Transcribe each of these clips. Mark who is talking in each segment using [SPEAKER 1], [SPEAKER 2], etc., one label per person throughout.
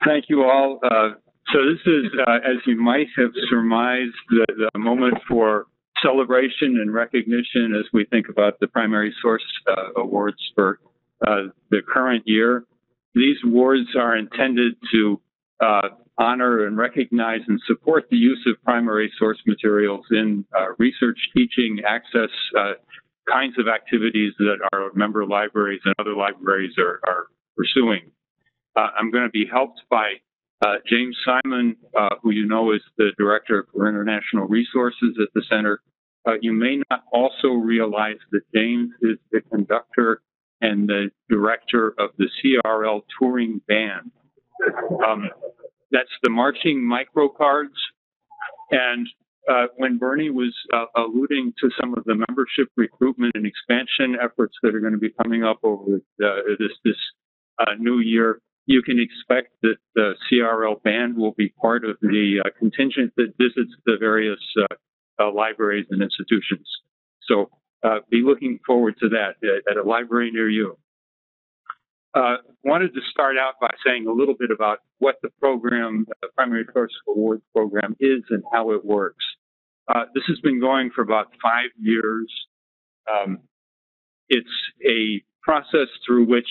[SPEAKER 1] Thank you all. So this is, as you might have surmised, the moment for celebration and recognition as we think about the primary source awards for the current year. These awards are intended to honor and recognize and support the use of primary source materials in research, teaching, access, kinds of activities that our member libraries and other libraries are pursuing. I'm going to be helped by James Simon, who you know is the Director for International Resources at the Center. You may not also realize that James is the conductor and the director of the CRL touring band. That's the marching microcards. And when Bernie was alluding to some of the membership recruitment and expansion efforts that are going to be coming up over this new year, you can expect that the CRL band will be part of the contingent that visits the various libraries and institutions. So be looking forward to that at a library near you. Wanted to start out by saying a little bit about what the program, the Primary Source Awards program is and how it works. This has been going for about 5 years. It's a process through which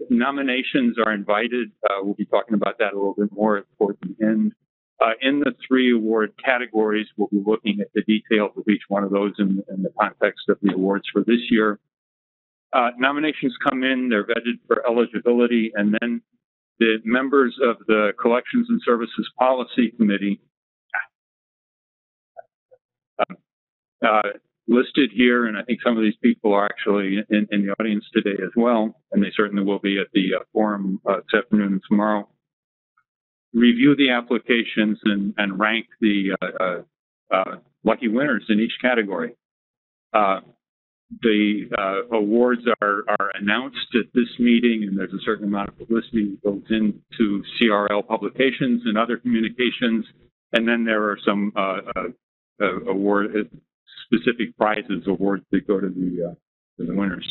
[SPEAKER 1] nominations are invited. We'll be talking about that a little bit more toward the end. In the 3 award categories, we'll be looking at the details of each one of those in the context of the awards for this year. Nominations come in, they're vetted for eligibility, and then the members of the Collections and Services Policy Committee listed here, and I think some of these people are actually in the audience today as well, and they certainly will be at the forum this afternoon and tomorrow. Review the applications and rank the lucky winners in each category. The awards are announced at this meeting, and there's a certain amount of publicity that goes into CRL publications and other communications, and then there are some specific prizes, awards that go to the winners.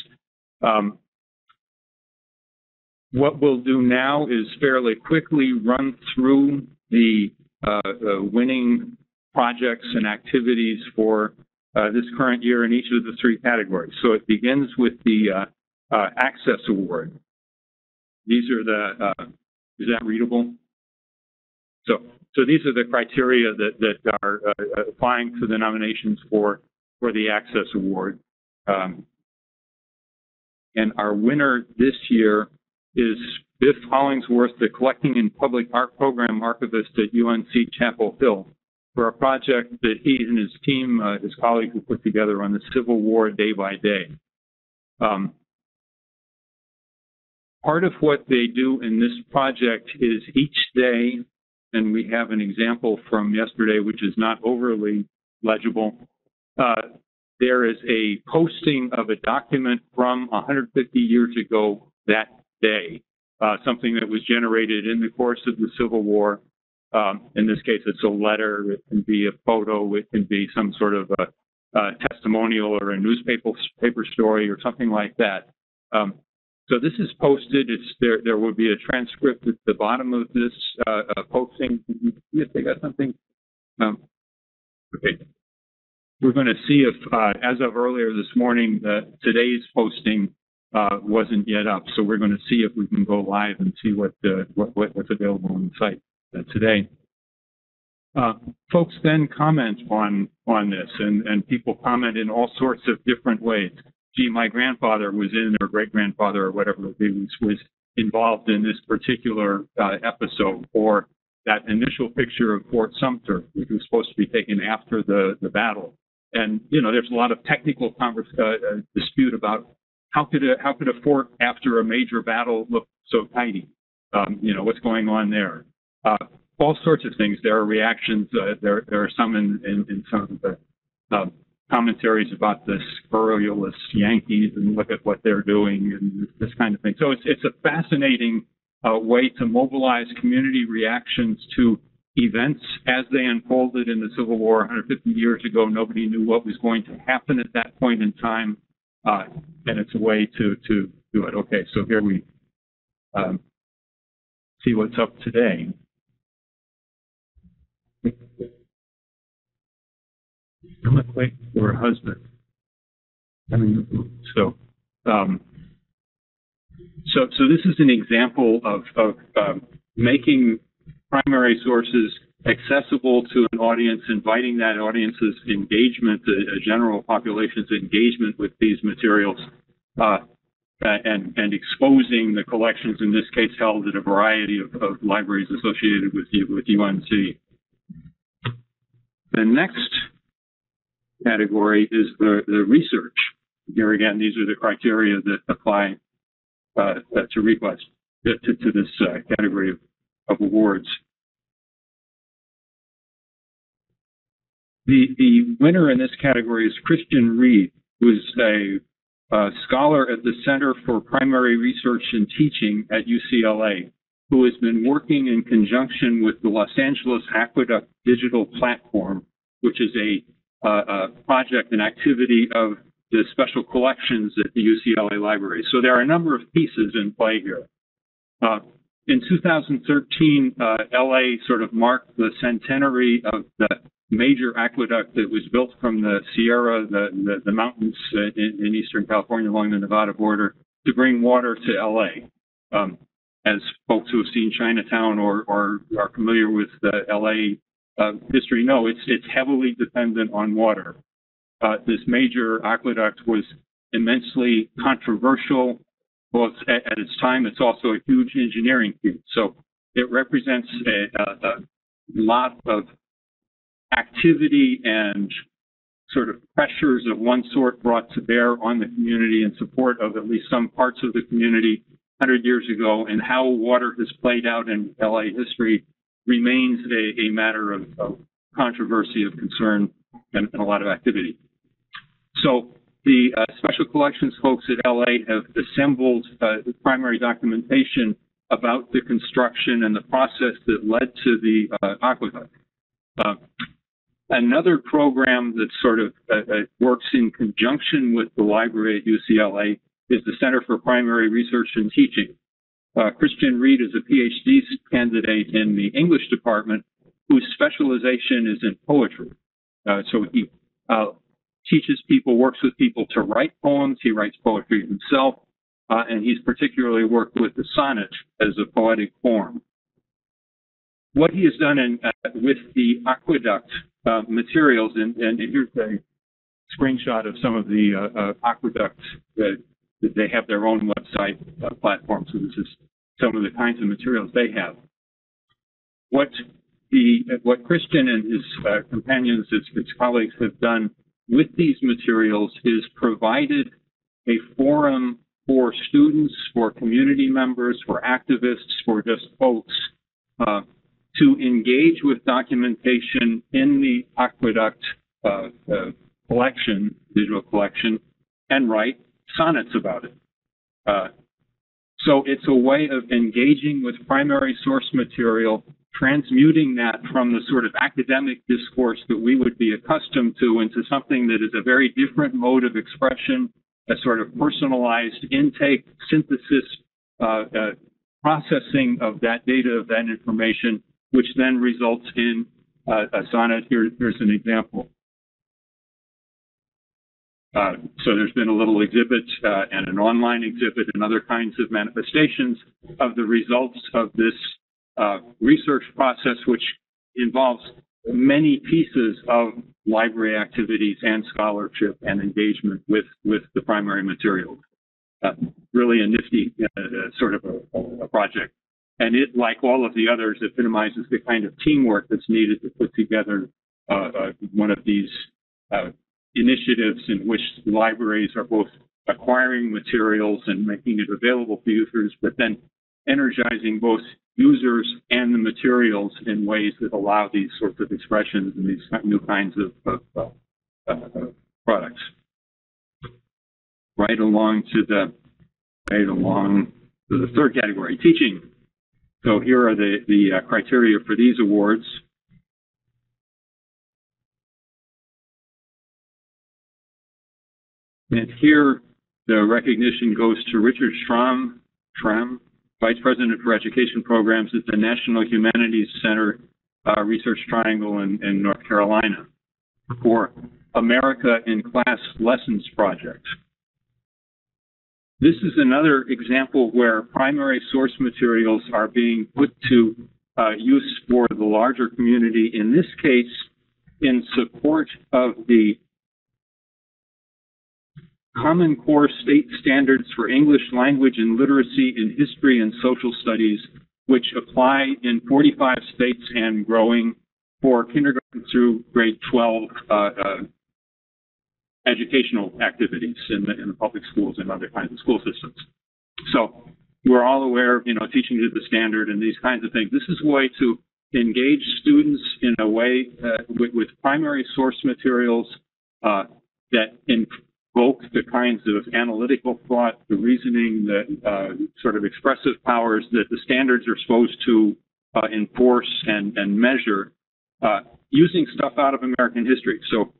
[SPEAKER 1] What we'll do now is fairly quickly run through the winning projects and activities for this current year in each of the 3 categories. So it begins with the Access Award. These are the, is that readable? So these are the criteria that are applying to the nominations for the Access Award. And our winner this year is Biff Hollingsworth, the Collecting in Public Art Program Archivist at UNC Chapel Hill, for a project that he and his team, his colleagues, have put together on the Civil War day by day. Part of what they do in this project is each day, and we have an example from yesterday which is not overly legible, there is a posting of a document from 150 years ago that day, something that was generated in the course of the Civil War. In this case, it's a letter, it can be a photo, it can be some sort of a testimonial or a newspaper story or something like that. So this is posted. There will be a transcript at the bottom of this posting. Yes, they got something? Okay. We're going to see if, as of earlier this morning, today's posting wasn't yet up. So we're going to see if we can go live and see what's available on the site today. Folks then comment on this, and people comment in all sorts of different ways. Gee, my grandfather was in, or great-grandfather, or whatever it was involved in this particular episode, or that initial picture of Fort Sumter, which was supposed to be taken after the battle. And, you know, there's a lot of technical dispute about how could a fort after a major battle look so tidy? You know, what's going on there? All sorts of things. There are reactions. There are some in some of the commentaries about the scurrilous Yankees and look at what they're doing and this kind of thing. So it's a fascinating way to mobilize community reactions to events as they unfolded in the Civil War 150 years ago. Nobody knew what was going to happen at that point in time, and it's a way to do it. Okay, so here we see what's up today. I'm not quite for a husband. I mean, so this is an example of making primary sources accessible to an audience, inviting that audience's engagement, a general population's engagement with these materials, and exposing the collections, in this case held at a variety of libraries associated with UNC. The next category is the research. Here again, these are the criteria that apply to request to this category of awards. The winner in this category is Christian Reed, who is a scholar at the Center for Primary Research and Teaching at UCLA, who has been working in conjunction with the Los Angeles Aqueduct Digital Platform, which is a project, an activity of the special collections at the UCLA library. So there are a number of pieces in play here. In 2013, LA sort of marked the centenary of the major aqueduct that was built from the Sierra, the mountains in Eastern California along the Nevada border, to bring water to LA. As folks who have seen Chinatown or are familiar with LA history know, it's heavily dependent on water. This major aqueduct was immensely controversial. Well, at its time, it's also a huge engineering feat. So it represents a lot of activity and sort of pressures of one sort brought to bear on the community in support of at least some parts of the community 100 years ago, and how water has played out in LA history remains a matter of controversy, of concern, and a lot of activity. So the special collections folks at LA have assembled the primary documentation about the construction and the process that led to the aqueduct. Another program that sort of works in conjunction with the library at UCLA is the Center for Primary Research and Teaching. Christian Reed is a PhD candidate in the English department whose specialization is in poetry. So he teaches people, works with people to write poems. He writes poetry himself, and he's particularly worked with the sonnet as a poetic form. What he has done with the aqueduct materials, and here's a screenshot of some of the aqueducts that they have their own website platform, so this is some of the kinds of materials they have. What Christian and his companions, his colleagues, have done with these materials is provided a forum for students, for community members, for activists, for just folks to engage with documentation in the aqueduct collection, digital collection, and write sonnets about it. So it's a way of engaging with primary source material, transmuting that from the sort of academic discourse that we would be accustomed to into something that is a very different mode of expression, a sort of personalized intake, synthesis, processing of that data, of that information, which then results in a sonnet. Here's an example. So there's been a little exhibit and an online exhibit and other kinds of manifestations of the results of this research process, which involves many pieces of library activities and scholarship and engagement with the primary materials. Really a nifty sort of a project. And it, like all of the others, epitomizes the kind of teamwork that's needed to put together one of these initiatives in which libraries are both acquiring materials and making it available to users, but then energizing both users and the materials in ways that allow these sorts of expressions and these new kinds of products. Right along to the third category, teaching. So here are the criteria for these awards. And here, the recognition goes to Richard Schramm, Vice President for Education Programs at the National Humanities Center Research Triangle in North Carolina for America in Class Lessons Project. This is another example where primary source materials are being put to use for the larger community, in this case, in support of the Common Core State Standards for English Language and Literacy in History and Social Studies, which apply in 45 states and growing for kindergarten through grade 12 educational activities in the public schools and other kinds of school systems. So we're all aware of, teaching to the standard and these kinds of things. This is a way to engage students in a way with primary source materials that invoke the kinds of analytical thought, the reasoning, the sort of expressive powers that the standards are supposed to enforce and measure using stuff out of American history. So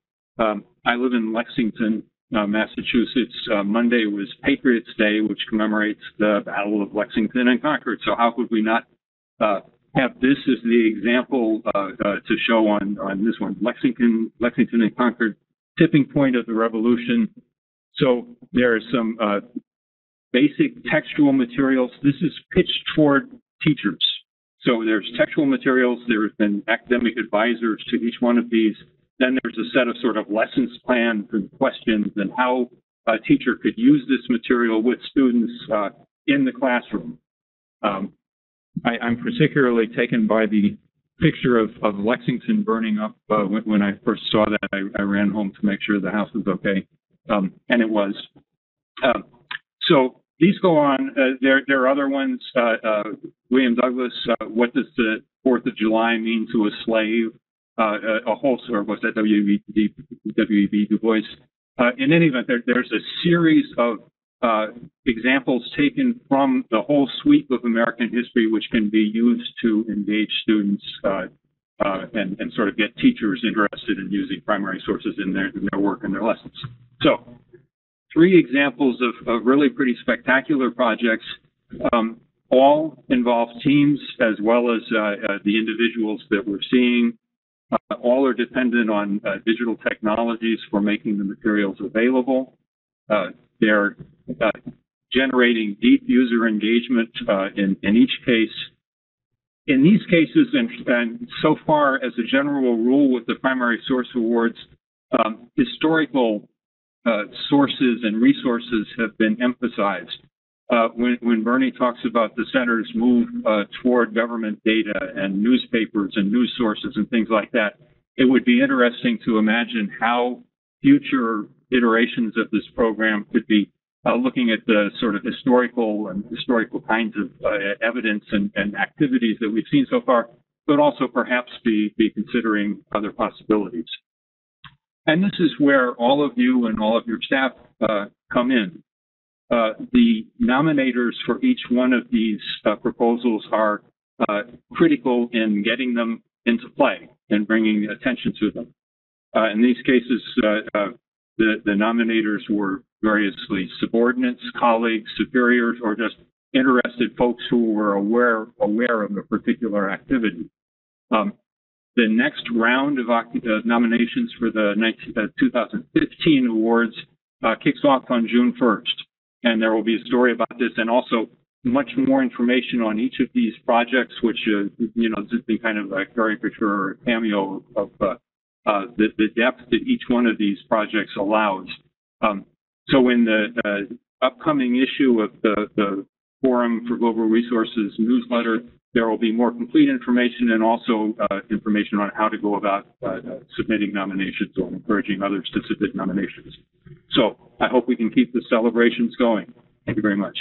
[SPEAKER 1] I live in Lexington, Massachusetts. Monday was Patriots Day, which commemorates the Battle of Lexington and Concord. So how could we not have this as the example to show on this one? Lexington and Concord, tipping point of the revolution. So there are some basic textual materials. This is pitched toward teachers. So there's textual materials. There's been academic advisors to each one of these. Then there's a set of sort of lessons plans and questions and how a teacher could use this material with students in the classroom. I'm particularly taken by the picture of Lexington burning up. When I first saw that, I ran home to make sure the house was okay, and it was. So these go on. There are other ones. William Douglas, what does the 4th of July mean to a slave? A whole sort of, was that W.E.B. Du Bois? In any event, there's a series of examples taken from the whole sweep of American history, which can be used to engage students and sort of get teachers interested in using primary sources in their work and their lessons. So 3 examples of really pretty spectacular projects. All involve teams as well as the individuals that we're seeing. All are dependent on digital technologies for making the materials available. They're generating deep user engagement in each case. In these cases, and so far as a general rule with the primary source awards, historical sources and resources have been emphasized. When Bernie talks about the center's move toward government data and newspapers and news sources and things like that, it would be interesting to imagine how future iterations of this program could be looking at the sort of historical kinds of evidence and activities that we've seen so far, but also perhaps be considering other possibilities. And this is where all of you and all of your staff come in. The nominators for each one of these proposals are critical in getting them into play and bringing attention to them. In these cases, the nominators were variously subordinates, colleagues, superiors, or just interested folks who were aware of a particular activity. The next round of nominations for the 2015 awards kicks off on June 1st. And there will be a story about this and also much more information on each of these projects, which, just be kind of a caricature or a cameo of the depth that each one of these projects allows. So in the upcoming issue of the Forum for Global Resources newsletter, there will be more complete information and also information on how to go about submitting nominations or encouraging others to submit nominations. So I hope we can keep the celebrations going. Thank you very much.